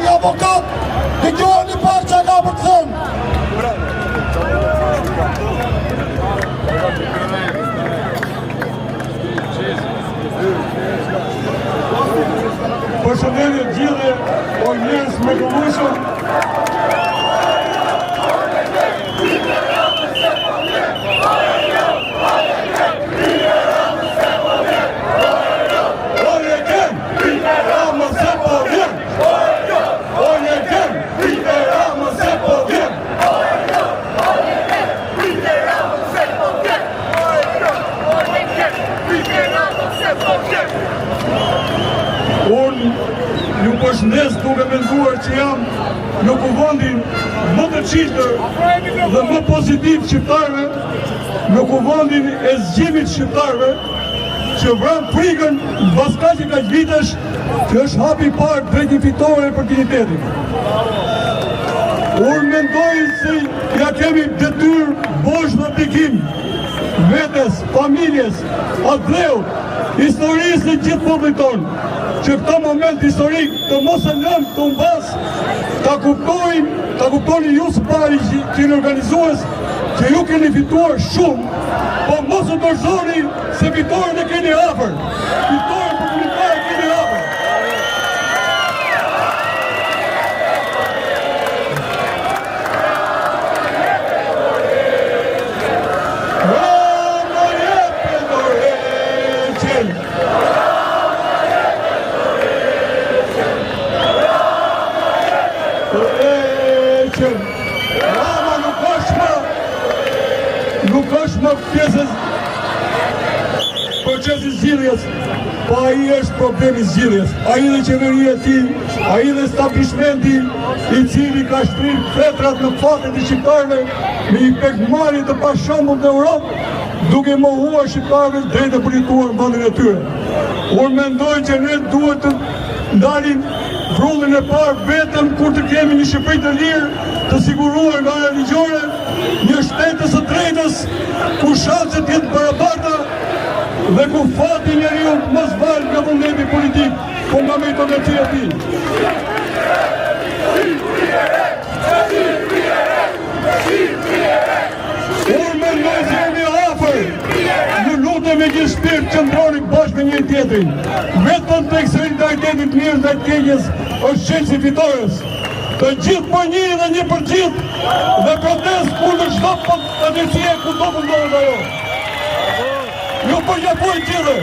një avokat, dhe kjo e një parë që ka për të thënë. Përshëndetje gjithë o njerëz me këmbushëm. Unë ju përshëndes duke menduar që jam në kuvendin më të çiltër dhe më pozitiv shqiptarëve, në kuvendin e zgjimit shqiptarëve, që vran frikën mbas kaq vitesh që është hapi i parë drejt një fitore për dignitetin. Unë mendoj se ja kemi detyrë bosh dhe dikim vetes, familjes, atleut, historisë dhe gjithë popullit tonë, që këto moment historik të mos e lëmë të mbas, ta kuptoni ju së pari që në organizues që ju keni fituar shumë, po mos e dorëzoni se fitoren e keni afër. Fitoren për komunitarë keni afër. Rama nuk është më pjesës procesi zgjidhjes, po ai është problemi zgjidhjes. Ai dhe qeveria e tij, ai dhe establishmenti i cili ka shtrirë fetrat në fatet e shqiptarëve me një pekmarrje të pashëmbull në Europë, duke mohuar shqiptarëve drejt të përjetuar vendin e tyre. Unë mendoj që ne duhet të ndalim rrullin e parë vetëm kur të kemi një Shqipëri të lirë, të siguruar nga ana ligjore, një shtetës së drejtës ku shanset jenë barabarta dhe ku fati njeriu mos val nga vullneti politik, fundamenton e tij. Unë mendoj se jemi afër. Ju lutem me gjithë shpirt qëndroni bashkë me njëri tjetrin. Vetëm tek solidariteti të mirë dhe të keqes është çelësi fitores. Të gjithë për një dhe një për gjithë dhe protest kundër çdo padrejtie ku do të ndodhet ajo. Ju përgjapoj gjithë.